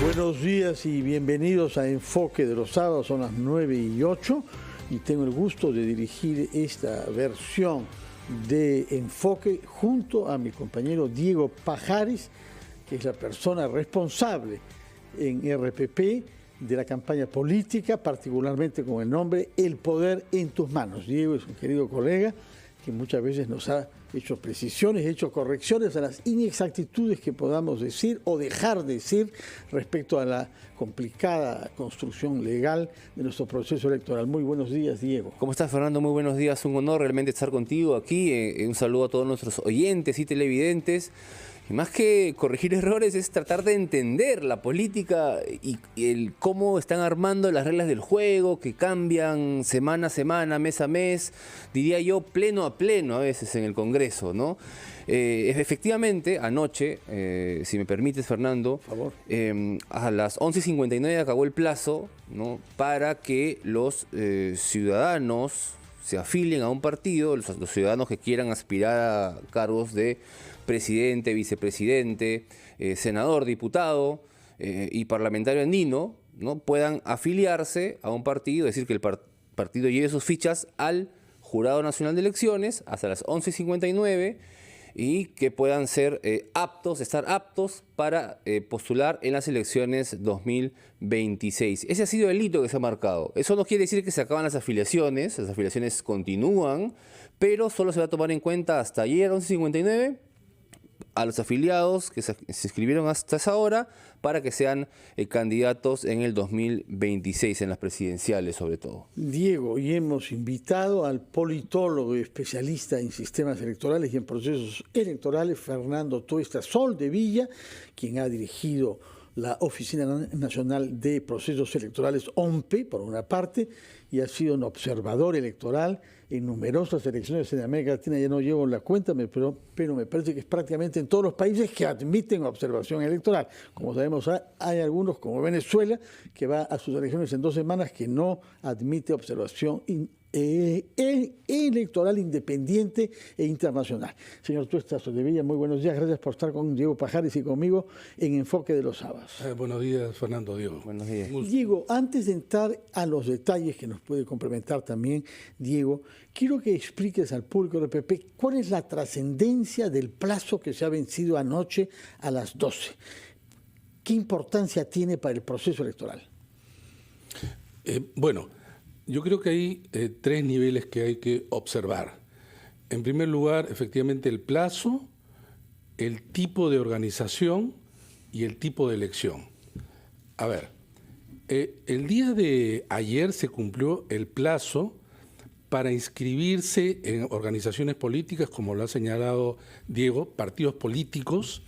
Buenos días y bienvenidos a Enfoque de los sábados, son las 9:08 y tengo el gusto de dirigir esta versión de Enfoque junto a mi compañero Diego Pajares, que es la persona responsable en RPP de la campaña política, particularmente con el nombre El Poder en tus Manos. Diego es un querido colega que muchas veces nos ha hecho precisiones, hecho correcciones a las inexactitudes que podamos decir o dejar de decir respecto a la complicada construcción legal de nuestro proceso electoral. Muy buenos días, Diego. ¿Cómo estás, Fernando? Muy buenos días. Un honor realmente estar contigo aquí. Un saludo a todos nuestros oyentes y televidentes. Y más que corregir errores es tratar de entender la política y el cómo están armando las reglas del juego, que cambian semana a semana, mes a mes, diría yo pleno a pleno a veces en el Congreso, ¿no? Efectivamente, anoche, si me permites, Fernando, Por favor. A las 11:59 acabó el plazo, ¿no?, para que los ciudadanos se afilien a un partido, los ciudadanos que quieran aspirar a cargos de presidente, vicepresidente, senador, diputado y parlamentario andino, ¿no?, puedan afiliarse a un partido, es decir, que el partido lleve sus fichas al Jurado Nacional de Elecciones hasta las 11:59 y que puedan ser estar aptos para postular en las elecciones 2026. Ese ha sido el hito que se ha marcado. Eso no quiere decir que se acaban las afiliaciones continúan, pero solo se va a tomar en cuenta hasta ayer, 11:59, a los afiliados que se inscribieron hasta esa hora para que sean candidatos en el 2026, en las presidenciales sobre todo. Diego, y hemos invitado al politólogo y especialista en sistemas electorales y en procesos electorales, Fernando Tuesta Soldevilla, quien ha dirigido la Oficina Nacional de Procesos Electorales, ONPE, por una parte, y ha sido un observador electoral en numerosas elecciones en América Latina. Ya no llevo la cuenta, pero me parece que es prácticamente en todos los países que admiten observación electoral. Como sabemos, hay algunos, como Venezuela, que va a sus elecciones en 2 semanas, que no admite observación electoral independiente e internacional. Señor Tuesta Soldevilla, muy buenos días. Gracias por estar con Diego Pajares y conmigo en Enfoque de los Sábados. Buenos días, Fernando. Diego. Buenos días. Diego, antes de entrar a los detalles que nos puede complementar también, Diego, quiero que expliques al público del PP cuál es la trascendencia del plazo que se ha vencido anoche a las 12. ¿Qué importancia tiene para el proceso electoral? Bueno, yo creo que hay 3 niveles que hay que observar. En primer lugar, efectivamente, el plazo, el tipo de organización y el tipo de elección. A ver, el día de ayer se cumplió el plazo para inscribirse en organizaciones políticas, como lo ha señalado Diego, partidos políticos,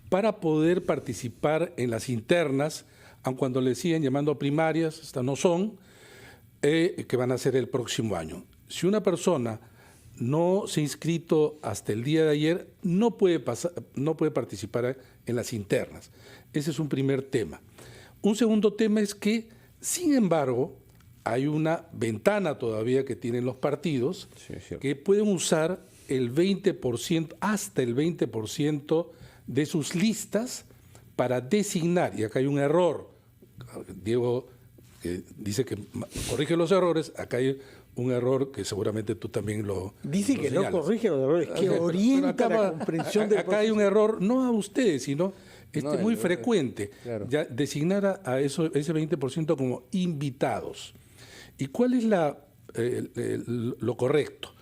para poder participar en las internas, aun cuando le siguen llamando primarias, estas no son, que van a ser el próximo año. Si una persona no se ha inscrito hasta el día de ayer, no puede participar en las internas. Ese es un primer tema. Un segundo tema es que, sin embargo, hay una ventana todavía que tienen los partidos, que pueden usar el 20%, hasta el 20% de sus listas para designar, y acá hay un error, Diego dice que corrige los errores, acá hay un error que seguramente tú también lo dice que señalas. No corrige los errores, que orienta la comprensión del acá hay un error, no a ustedes, sino muy frecuente, claro. Ya designar a ese 20% como invitados. ¿Y cuál es lo correcto?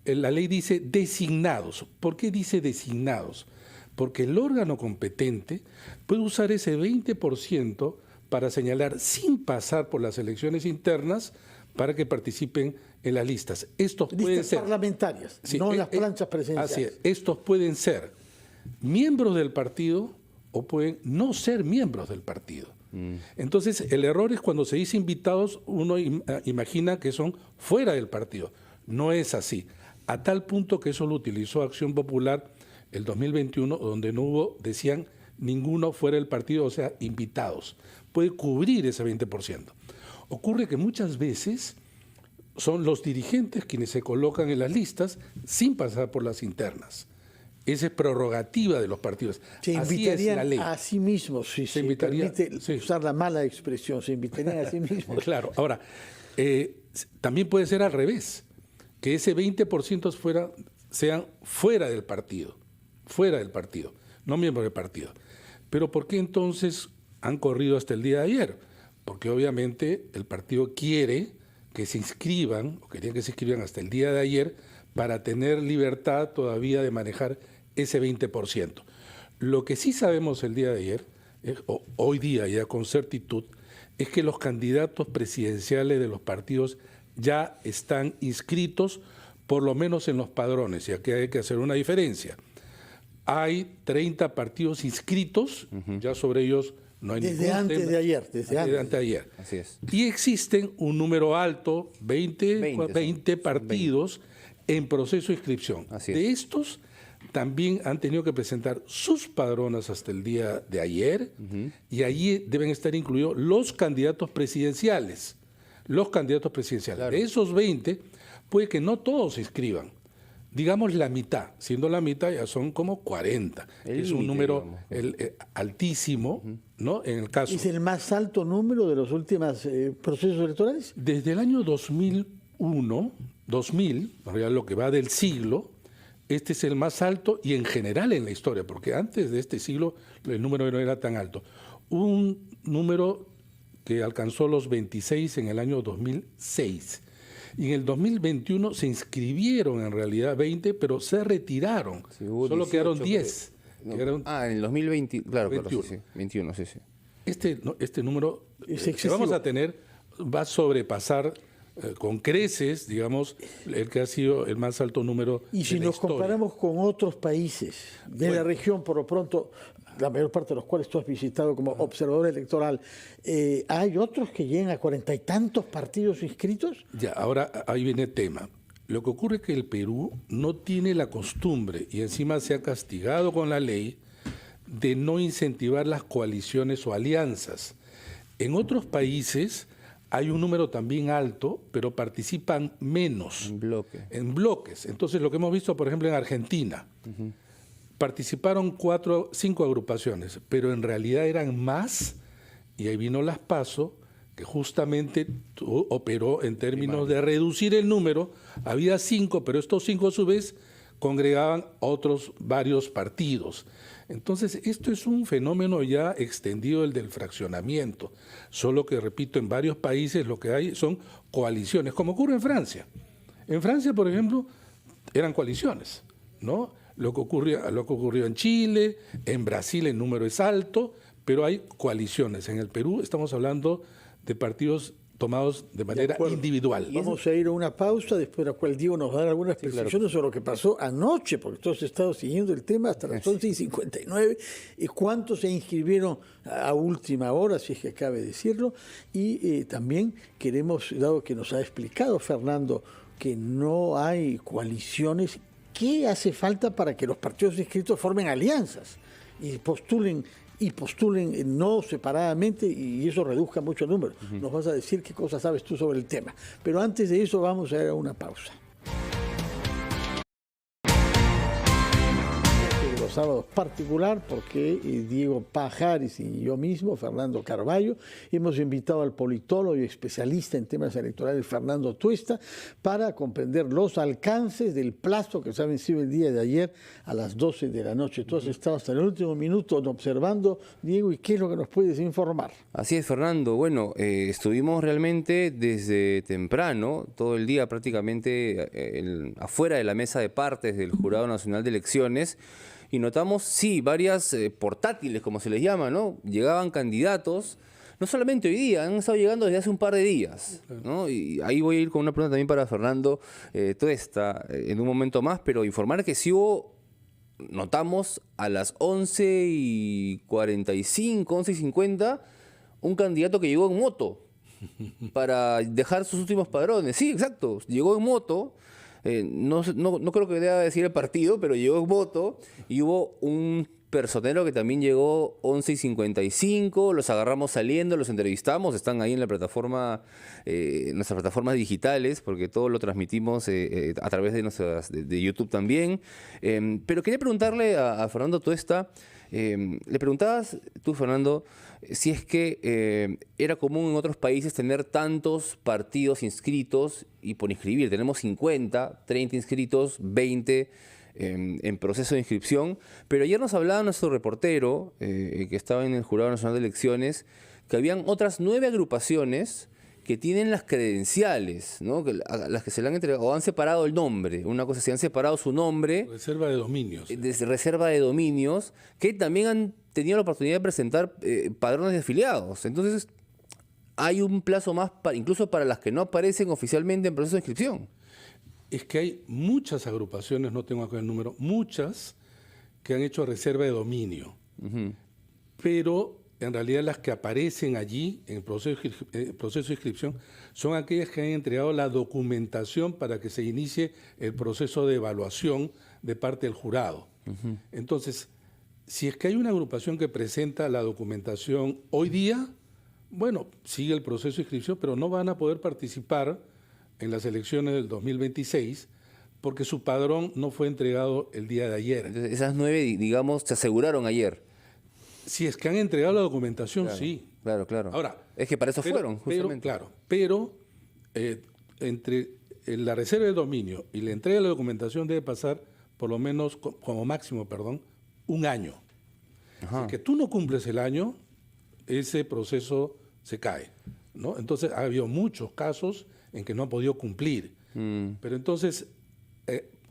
La ley dice designados. ¿Por qué dice designados? Porque el órgano competente puede usar ese 20% para señalar, sin pasar por las elecciones internas, para que participen en las listas. Estos pueden ser parlamentarias, sí, no las planchas presidenciales. Así es. Estos pueden ser miembros del partido o pueden no ser miembros del partido. Entonces, el error es cuando se dice invitados, uno imagina que son fuera del partido. No es así. A tal punto que eso lo utilizó Acción Popular el 2021, donde no hubo, decían, ninguno fuera del partido, o sea, invitados. Puede cubrir ese 20%. Ocurre que muchas veces son los dirigentes quienes se colocan en las listas sin pasar por las internas. Esa es prerrogativa de los partidos. Se Así es invitarían la ley. a sí mismos, si se permite usar la mala expresión, se invitarían a sí mismos. Claro, ahora, también puede ser al revés, que ese 20% sean fuera del partido, no miembros del partido. Pero ¿por qué entonces han corrido hasta el día de ayer? Porque obviamente el partido quiere que se inscriban, o querían que se inscriban hasta el día de ayer, para tener libertad todavía de manejar ese 20%. Lo que sí sabemos el día de ayer, hoy día ya con certitud, es que los candidatos presidenciales de los partidos ya están inscritos, por lo menos en los padrones, y aquí hay que hacer una diferencia. Hay 30 partidos inscritos, ya sobre ellos no hay desde antes de ayer. Desde antes de ayer. Así es. Y existen un número alto, 20 partidos en proceso de inscripción. Así es. De estos, también han tenido que presentar sus padronas hasta el día de ayer, y allí deben estar incluidos los candidatos presidenciales. Claro. De esos 20, puede que no todos se inscriban. Digamos la mitad, siendo la mitad ya son como 40. Es un número altísimo, ¿no? En el caso. ¿Es el más alto número de los últimos procesos electorales? Desde el año 2000, en realidad lo que va del siglo, este es el más alto y en general en la historia, porque antes de este siglo el número no era tan alto. Un número que alcanzó los 26 en el año 2006. Y en el 2021 se inscribieron en realidad 20, pero se retiraron. Sí, hubo Solo 18, quedaron 10. No. Quedaron En el 2020, claro, 21. Sí, 21, sí. Este número Es que excesivo. vamos a tener va a sobrepasar con creces, digamos, el que ha sido el más alto número. Y si de la nos historia. comparamos con otros países de la región, por lo pronto, la mayor parte de los cuales tú has visitado como observador electoral, ¿hay otros que llegan a 40 y tantos partidos inscritos? Ya, ahora ahí viene el tema. Lo que ocurre es que el Perú no tiene la costumbre, y encima se ha castigado con la ley, de no incentivar las coaliciones o alianzas. En otros países hay un número también alto, pero participan menos. En bloques. Entonces, lo que hemos visto, por ejemplo, en Argentina, participaron 5 agrupaciones, pero en realidad eran más, y ahí vino las PASO, que justamente operó en términos de reducir el número. Había 5, pero estos 5 a su vez congregaban otros varios partidos. Entonces, esto es un fenómeno ya extendido, el del fraccionamiento, solo que, repito, en varios países lo que hay son coaliciones, como ocurre en Francia. En Francia, por ejemplo, eran coaliciones, ¿no? Lo que ocurrió en Chile, en Brasil el número es alto, pero hay coaliciones. En el Perú estamos hablando de partidos tomados de manera individual. Vamos a ir a una pausa, después de la cual Diego nos va a dar algunas precisiones sobre lo que pasó anoche, porque todos hemos estado siguiendo el tema hasta las 11:59, y cuántos se inscribieron a última hora, si es que cabe decirlo, y también queremos, dado que nos ha explicado Fernando que no hay coaliciones, ¿qué hace falta para que los partidos inscritos formen alianzas y postulen no separadamente y eso reduzca mucho el número? Nos vas a decir qué cosas sabes tú sobre el tema. Pero antes de eso vamos a ir a una pausa. Los sábados particular porque Diego Pajares y yo mismo, Fernando Carballo, hemos invitado al politólogo y especialista en temas electorales Fernando Tuesta para comprender los alcances del plazo que se ha vencido el día de ayer a las 12 de la noche. Tú has estado hasta el último minuto observando, Diego, ¿y qué es lo que nos puedes informar? Así es, Fernando. Bueno, estuvimos realmente desde temprano, todo el día prácticamente afuera de la mesa de partes del Jurado Nacional de Elecciones, y notamos, sí, varias portátiles, como se les llama, ¿no? Llegaban candidatos, no solamente hoy día, han estado llegando desde hace un par de días, ¿no? Y ahí voy a ir con una pregunta también para Fernando Tuesta en un momento más, pero informar que sí hubo, notamos a las 11:45, 11:50, un candidato que llegó en moto para dejar sus últimos padrones. Sí, exacto, llegó en moto. no creo que deba decir el partido, pero llegó en moto y hubo un personero que también llegó 11:55, los agarramos saliendo, los entrevistamos, están ahí en la plataforma, nuestras plataformas digitales, porque todo lo transmitimos a través de de YouTube también. Pero quería preguntarle a Fernando Tuesta, le preguntabas tú, Fernando, si es que era común en otros países tener tantos partidos inscritos y por inscribir. Tenemos 50, 30 inscritos, 20 en proceso de inscripción, pero ayer nos hablaba nuestro reportero, que estaba en el Jurado Nacional de Elecciones, que habían otras 9 agrupaciones que tienen las credenciales, ¿no? A las que se le han entregado, o han separado el nombre, una cosa, si han separado su nombre. Reserva de dominios. De reserva de dominios, que también han tenido la oportunidad de presentar padrones de afiliados. Entonces, hay un plazo más, incluso para las que no aparecen oficialmente en proceso de inscripción. Es que hay muchas agrupaciones, no tengo acá el número, muchas que han hecho reserva de dominio. Pero en realidad las que aparecen allí en el proceso de inscripción son aquellas que han entregado la documentación para que se inicie el proceso de evaluación de parte del jurado. Entonces, si es que hay una agrupación que presenta la documentación hoy día, bueno, sigue el proceso de inscripción, pero no van a poder participar en las elecciones del 2026 porque su padrón no fue entregado el día de ayer. Entonces, esas 9, digamos, se aseguraron ayer. Si es que han entregado la documentación, Claro, sí. Claro. Ahora, es que para eso fueron, justamente. Pero entre la reserva de dominio y la entrega de la documentación debe pasar por lo menos, como máximo, un año. Ajá. Si que tú no cumples el año, ese proceso se cae, ¿no? Entonces, ha habido muchos casos en que no han podido cumplir. Pero entonces,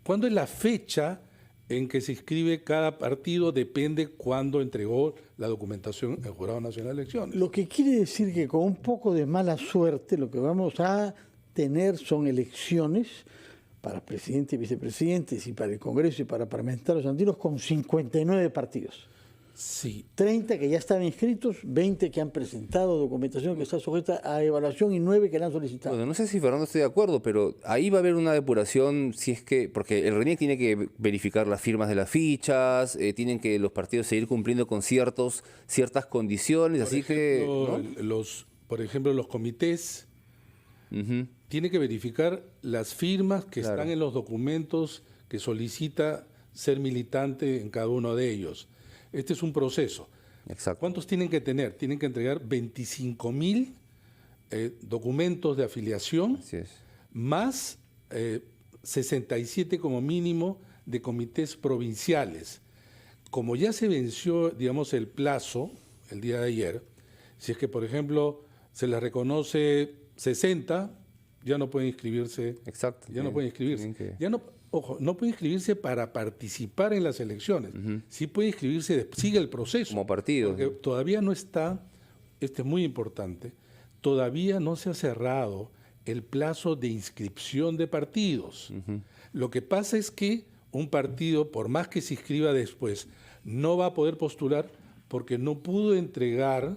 ¿cuándo es la fecha en que se inscribe cada partido? Depende cuándo entregó la documentación el Jurado Nacional de Elecciones. Lo que quiere decir que con un poco de mala suerte lo que vamos a tener son elecciones para presidente y vicepresidentes y para el Congreso y para parlamentarios andinos con 59 partidos. Sí. 30 que ya están inscritos, 20 que han presentado documentación que está sujeta a evaluación y 9 que la han solicitado. Bueno, no sé si Fernando estoy de acuerdo, pero ahí va a haber una depuración si es que, porque el RENIEC tiene que verificar las firmas de las fichas, tienen que los partidos seguir cumpliendo con ciertas condiciones, Por ejemplo, los comités tienen que verificar las firmas que están en los documentos que solicita ser militante en cada uno de ellos. Este es un proceso. Exacto. ¿Cuántos tienen que tener? Tienen que entregar 25.000 documentos de afiliación, Así es. más 67 como mínimo de comités provinciales. Como ya se venció, digamos, el plazo el día de ayer, si es que, por ejemplo, se les reconoce 60, ya no pueden inscribirse. Exacto. Ya no pueden inscribirse. Que... No puede inscribirse para participar en las elecciones. Sí puede inscribirse, sigue el proceso. Como partido. Porque todavía no está, es muy importante, todavía no se ha cerrado el plazo de inscripción de partidos. Lo que pasa es que un partido, por más que se inscriba después, no va a poder postular porque no pudo entregar,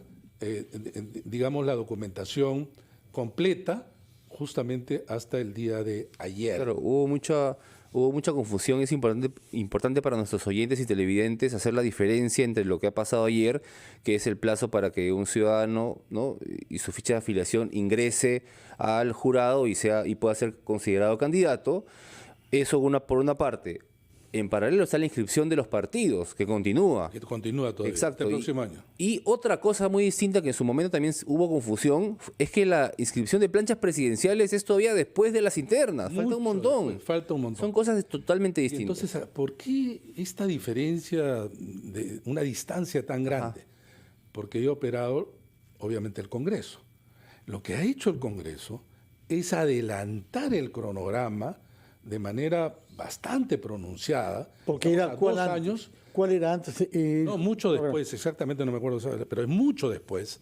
digamos, la documentación completa justamente hasta el día de ayer. Claro, hubo mucha confusión. Es importante para nuestros oyentes y televidentes hacer la diferencia entre lo que ha pasado ayer, que es el plazo para que un ciudadano, ¿no?, y su ficha de afiliación ingrese al jurado y pueda ser considerado candidato. Eso por una parte. En paralelo está la inscripción de los partidos, que continúa. Que continúa todavía, exacto, hasta el próximo año. Y otra cosa muy distinta que en su momento también hubo confusión, es que la inscripción de planchas presidenciales es todavía después de las internas. Falta un montón. Después, falta un montón. Son cosas totalmente distintas. Entonces, ¿por qué esta diferencia de una distancia tan grande? Porque yo he operado, obviamente, el Congreso. Lo que ha hecho el Congreso es adelantar el cronograma de manera bastante pronunciada. Porque era ¿cuál era antes? No, mucho después, exactamente no me acuerdo, pero es mucho después.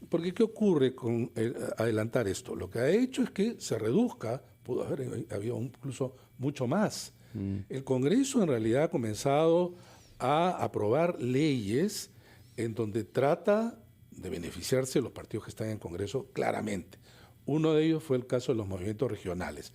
Porque ¿qué ocurre con adelantar esto? Lo que ha hecho es que se reduzca, pudo haber habido incluso mucho más. El Congreso en realidad ha comenzado a aprobar leyes en donde trata de beneficiarse de los partidos que están en el Congreso claramente. Uno de ellos fue el caso de los movimientos regionales.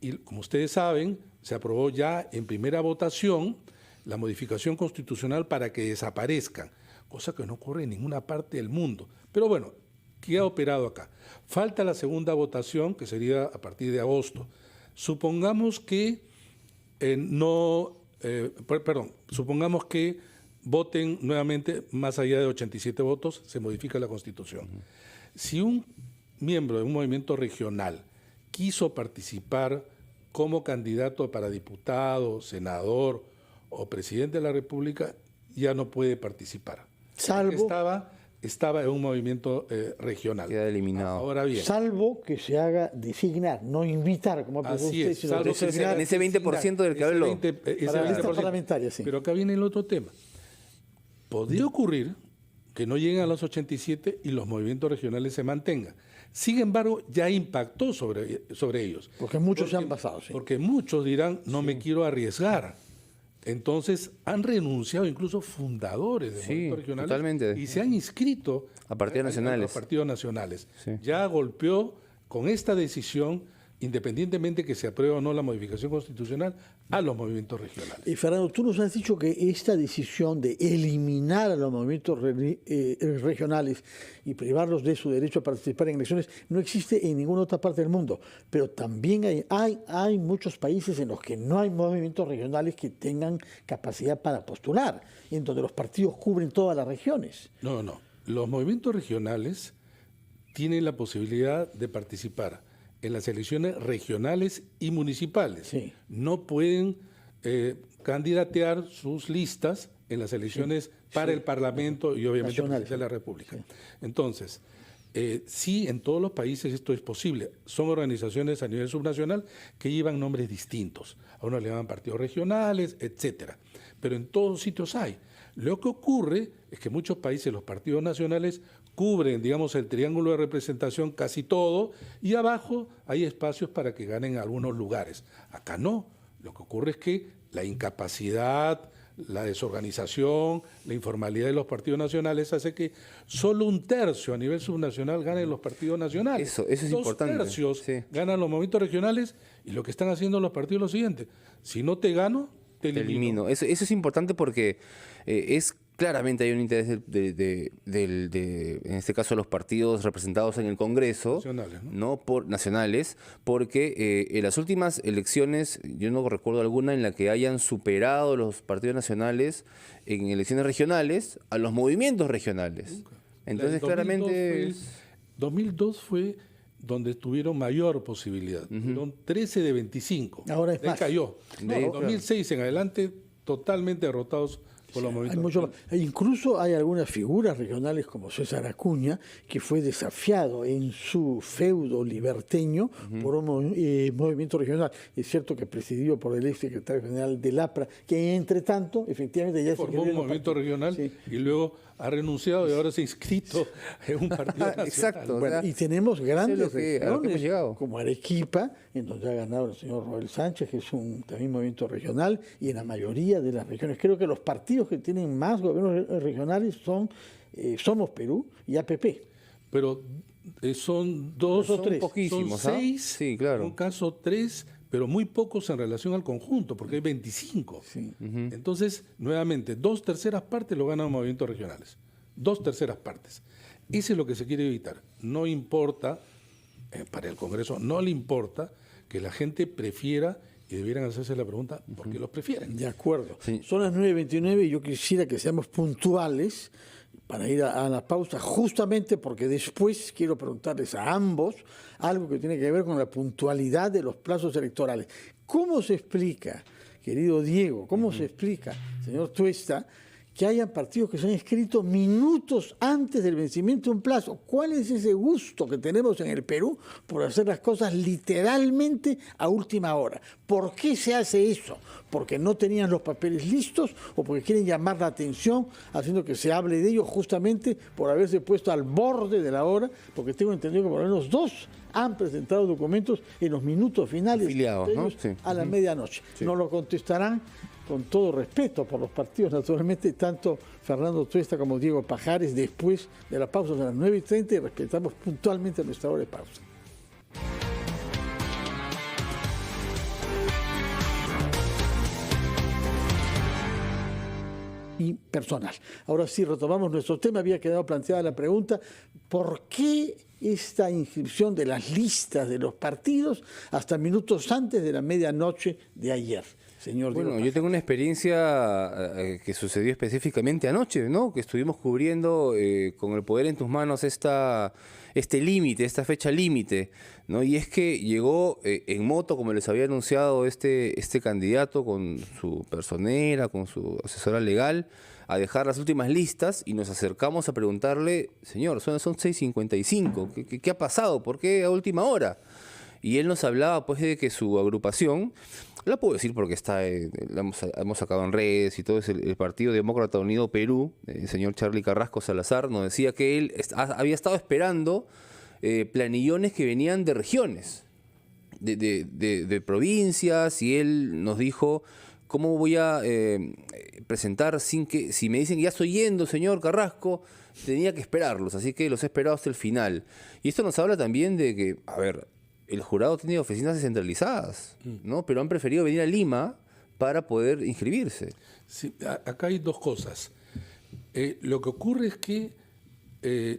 Y como ustedes saben, se aprobó ya en primera votación la modificación constitucional para que desaparezcan, cosa que no ocurre en ninguna parte del mundo. Pero bueno, ¿qué ha operado acá? Falta la segunda votación, que sería a partir de agosto. Supongamos que supongamos que voten nuevamente más allá de 87 votos, se modifica la Constitución. Si un miembro de un movimiento regional quiso participar como candidato para diputado, senador o presidente de la República, ya no puede participar. Salvo estaba en un movimiento regional. Queda eliminado. Ahora bien. Salvo que se haga designar, no invitar, como ha Así es, sino salvo que designar. En ese 20% del que habló. Para la lista parlamentaria, sí. Pero acá viene el otro tema. Podría ocurrir que no lleguen a los 87 y los movimientos regionales se mantengan. Sin embargo, ya impactó sobre ellos. Porque muchos se han pasado, sí. Porque muchos dirán, no me quiero arriesgar. Entonces, han renunciado incluso fundadores de movimientos regionales totalmente. y se han inscrito A partidos nacionales. A partidos nacionales. Sí. Ya golpeó con esta decisión, independientemente que se apruebe o no la modificación constitucional, a los movimientos regionales. Y Fernando, tú nos has dicho que esta decisión de eliminar a los movimientos regionales y privarlos de su derecho a participar en elecciones no existe en ninguna otra parte del mundo, pero también hay muchos países en los que no hay movimientos regionales que tengan capacidad para postular, en donde los partidos cubren todas las regiones. No. Los movimientos regionales tienen la posibilidad de participar en las elecciones regionales y municipales. Sí. No pueden candidatear sus listas en las elecciones para el Parlamento y obviamente Nacionales. de la República. Entonces, sí, en todos los países esto es posible. Son organizaciones a nivel subnacional que llevan nombres distintos. A unos le llaman partidos regionales, etcétera. Pero en todos sitios hay. Lo que ocurre es que en muchos países los partidos nacionales cubren, digamos, el triángulo de representación casi todo, y abajo hay espacios para que ganen algunos lugares. Acá no. Lo que ocurre es que la incapacidad, la desorganización, la informalidad de los partidos nacionales hace que solo un tercio a nivel subnacional ganen los partidos nacionales. Eso es importante. 2 tercios Sí. ganan los movimientos regionales, y lo que están haciendo los partidos es lo siguiente: si no te gano, te elimino. Eso es importante porque claramente hay un interés en este caso, los partidos representados en el Congreso, nacionales, porque en las últimas elecciones, yo no recuerdo alguna en la que hayan superado los partidos nacionales en elecciones regionales a los movimientos regionales. Nunca. Entonces, claramente... 2002 fue donde tuvieron mayor posibilidad. Tuvieron 13 de 25. Ahora es de ahí más. cayó. De ahí, 2006 en adelante, totalmente derrotados por los Hay movimientos. mucho más. Incluso hay algunas figuras regionales como César Acuña, que fue desafiado en su feudo liberteño por un movimiento regional. Es cierto que presidido por el ex secretario general del APRA, que entre tanto, efectivamente, ya Formó un movimiento regional, sí, y luego ha renunciado y ahora se ha inscrito en un partido nacional. Exacto. Bueno, O sea, y tenemos grandes a lo que hemos regiones, llegado. como Arequipa, en donde ha ganado el señor Roel Sánchez, que es también movimiento regional, y en la mayoría de las regiones. Creo que los partidos que tienen más gobiernos regionales son Somos Perú y APP. Pero son dos o tres. son Poquísimos, son ¿ah? 6, Sí, claro. en un caso 3, pero muy pocos en relación al conjunto, porque hay 25. Sí. Entonces, nuevamente, 2/3 partes lo ganan movimientos regionales. 2/3 partes. Eso es lo que se quiere evitar. No importa, para el Congreso, no le importa que la gente prefiera, y debieran hacerse la pregunta, ¿por qué los prefieren? De acuerdo. Sí. Son las 9:29 y yo quisiera que seamos puntuales para ir a la pausa, justamente porque después quiero preguntarles a ambos algo que tiene que ver con la puntualidad de los plazos electorales. ¿Cómo se explica, querido Diego, cómo se explica, señor Tuesta, que hayan partidos que se han inscrito minutos antes del vencimiento de un plazo? ¿Cuál es ese gusto que tenemos en el Perú por hacer las cosas literalmente a última hora? ¿Por qué se hace eso? ¿Porque no tenían los papeles listos o porque quieren llamar la atención haciendo que se hable de ellos justamente por haberse puesto al borde de la hora? Porque tengo entendido que por lo menos 2 han presentado documentos en los minutos finales Afiliados, ¿no? previos Sí. a la medianoche. Sí. Nos lo contestarán con todo respeto por los partidos, naturalmente, tanto Fernando Tuesta como Diego Pajares, después de la pausa de las 9:30, y respetamos puntualmente nuestra hora de pausa. y personal. Ahora sí, retomamos nuestro tema. Había quedado planteada la pregunta, ¿por qué esta inscripción de las listas de los partidos hasta minutos antes de la medianoche de ayer? Señor Bueno, Diego yo tengo una experiencia que sucedió específicamente anoche, ¿no? Que estuvimos cubriendo con el poder en tus manos este límite, esta fecha límite, ¿no? Y es que llegó en moto, como les había anunciado este candidato, con su personera, con su asesora legal, a dejar las últimas listas, y nos acercamos a preguntarle, señor, son 6:55, ¿qué ha pasado? ¿Por qué a última hora? Y él nos hablaba pues de que su agrupación, la puedo decir porque la hemos sacado en redes y todo, es el Partido Demócrata Unido Perú, el señor Charly Carrasco Salazar, nos decía que él había estado esperando planillones que venían de regiones, de provincias, y él nos dijo, ¿cómo voy a presentar sin que, si me dicen que ya estoy yendo, señor Carrasco, tenía que esperarlos, así que los he esperado hasta el final? Y esto nos habla también de que, a ver, el jurado tiene oficinas descentralizadas, ¿no? Pero han preferido venir a Lima para poder inscribirse. Sí, acá hay dos cosas. Lo que ocurre es que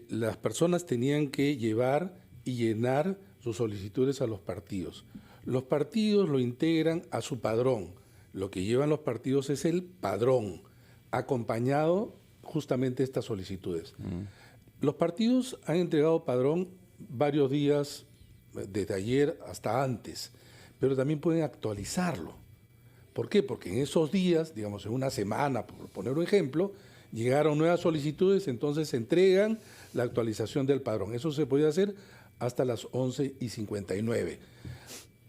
las personas tenían que llevar y llenar sus solicitudes a los partidos. Los partidos lo integran a su padrón. Lo que llevan los partidos es el padrón, acompañado justamente de estas solicitudes. Los partidos han entregado padrón varios días, desde ayer hasta antes, pero también pueden actualizarlo. ¿Por qué? Porque en esos días, digamos en una semana, por poner un ejemplo, llegaron nuevas solicitudes, entonces se entregan la actualización del padrón. Eso se podía hacer hasta las 11:59.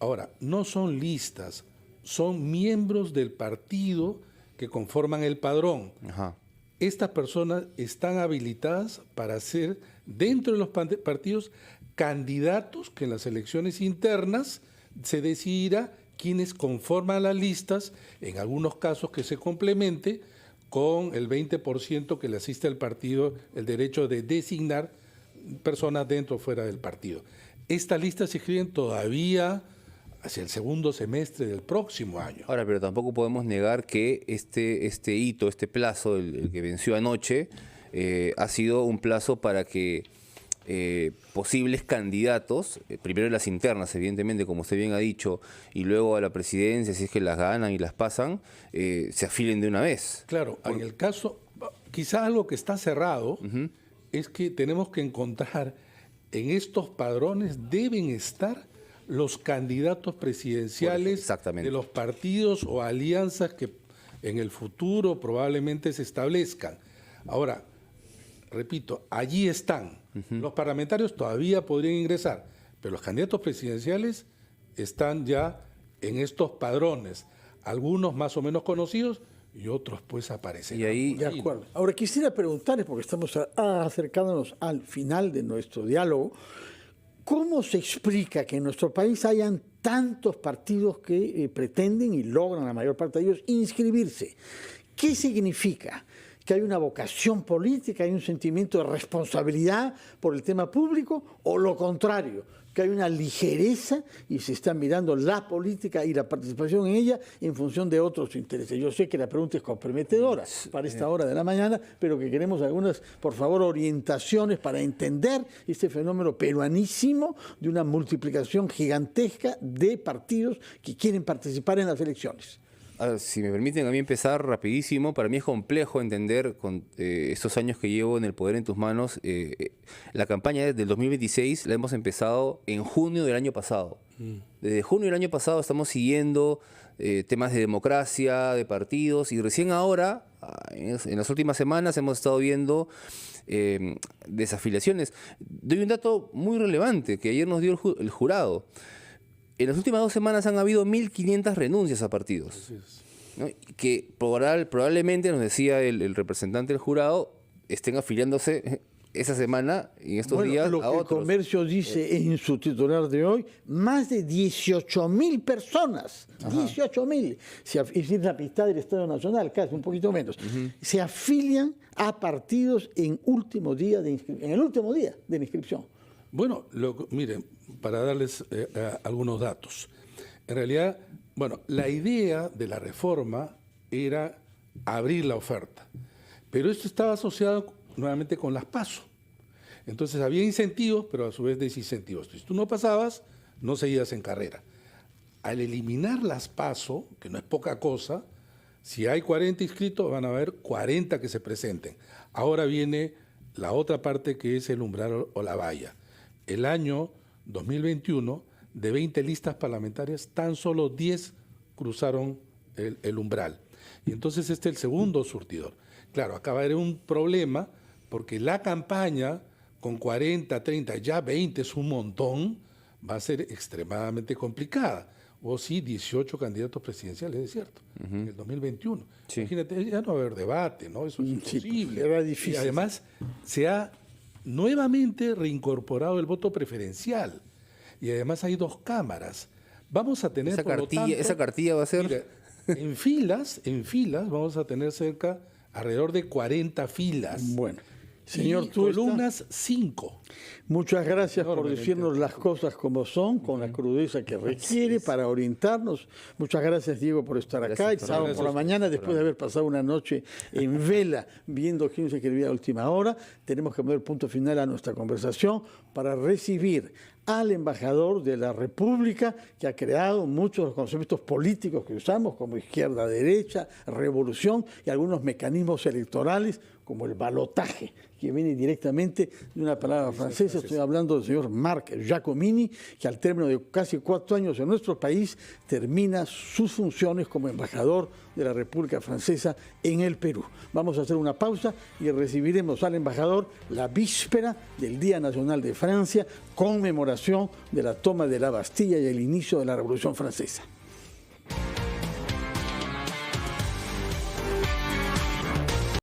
Ahora, no son listas, son miembros del partido que conforman el padrón. Ajá. Estas personas están habilitadas para ser, dentro de los partidos, candidatos que en las elecciones internas se decidirá quiénes conforman las listas, en algunos casos que se complemente con el 20% que le asiste al partido el derecho de designar personas dentro o fuera del partido. Estas listas se escriben todavía hacia el segundo semestre del próximo año. Ahora, pero tampoco podemos negar que este hito, este plazo, el que venció anoche, ha sido un plazo para que posibles candidatos, primero en las internas, evidentemente, como usted bien ha dicho, y luego a la presidencia, si es que las ganan y las pasan, se afilen de una vez. Claro, en el caso, quizá algo que está cerrado es que tenemos que encontrar en estos padrones deben estar los candidatos presidenciales de los partidos o alianzas que en el futuro probablemente se establezcan. Ahora, repito, allí están. Los parlamentarios todavía podrían ingresar, pero los candidatos presidenciales están ya en estos padrones, algunos más o menos conocidos y otros pues aparecen. Y ahí, de acuerdo. Ahora quisiera preguntarles, porque estamos acercándonos al final de nuestro diálogo, ¿cómo se explica que en nuestro país hayan tantos partidos que pretenden y logran, la mayor parte de ellos, inscribirse? ¿Qué significa? ¿Que hay una vocación política, hay un sentimiento de responsabilidad por el tema público, o lo contrario, que hay una ligereza y se está mirando la política y la participación en ella en función de otros intereses? Yo sé que la pregunta es comprometedora para esta hora de la mañana, pero que queremos algunas, por favor, orientaciones para entender este fenómeno peruanísimo de una multiplicación gigantesca de partidos que quieren participar en las elecciones. Si me permiten a mí empezar rapidísimo, para mí es complejo entender con estos años que llevo en el poder en tus manos. La campaña del 2026 la hemos empezado en junio del año pasado. Desde junio del año pasado estamos siguiendo temas de democracia, de partidos, y recién ahora, en las últimas semanas, hemos estado viendo desafiliaciones. Doy un dato muy relevante que ayer nos dio el jurado. En las últimas 2 semanas han habido 1.500 renuncias a partidos, ¿no? Que probablemente, nos decía el representante del jurado, estén afiliándose esa semana y en estos días lo a que otros. El Comercio dice en su titular de hoy, más de 18.000 personas, 18.000, es decir, la mitad del Estado Nacional, casi un poquito menos, se afilian a partidos en el último día de la inscripción. Bueno, miren, para darles algunos datos. En realidad, bueno, la idea de la reforma era abrir la oferta. Pero esto estaba asociado nuevamente con las PASO. Entonces había incentivos, pero a su vez desincentivos. Si tú no pasabas, no seguías en carrera. Al eliminar las PASO, que no es poca cosa, si hay 40 inscritos, van a haber 40 que se presenten. Ahora viene la otra parte, que es el umbral o la valla. El año 2021, de 20 listas parlamentarias, tan solo 10 cruzaron el umbral. Y entonces este es el segundo surtidor. Claro, acá va a haber un problema, porque la campaña con 40, 30, ya 20 es un montón, va a ser extremadamente complicada. O sí, 18 candidatos presidenciales, es cierto, en el 2021. Sí. Imagínate, ya no va a haber debate, ¿no? Eso es imposible. Era difícil. Y además, se ha nuevamente reincorporado el voto preferencial. Y además hay 2 cámaras. Vamos a tener, esa cartilla va a ser... Mira, en filas, vamos a tener alrededor de 40 filas. Bueno. Señor, columnas 5. Muchas gracias por decirnos las cosas como son, con la crudeza que requiere para orientarnos. Muchas gracias, Diego, por estar acá. El sábado por la mañana, después de haber pasado una noche en vela viendo quién se escribía a última hora, tenemos que poner punto final a nuestra conversación para recibir al embajador de la República, que ha creado muchos de los conceptos políticos que usamos, como izquierda, derecha, revolución, y algunos mecanismos electorales, como el balotaje, que viene directamente de una palabra francesa. Estoy hablando del señor Marc Giacomini, que al término de casi 4 años en nuestro país termina sus funciones como embajador de la República Francesa en el Perú. Vamos a hacer una pausa y recibiremos al embajador la víspera del Día Nacional de Francia, conmemoración de la toma de la Bastilla y el inicio de la Revolución Francesa.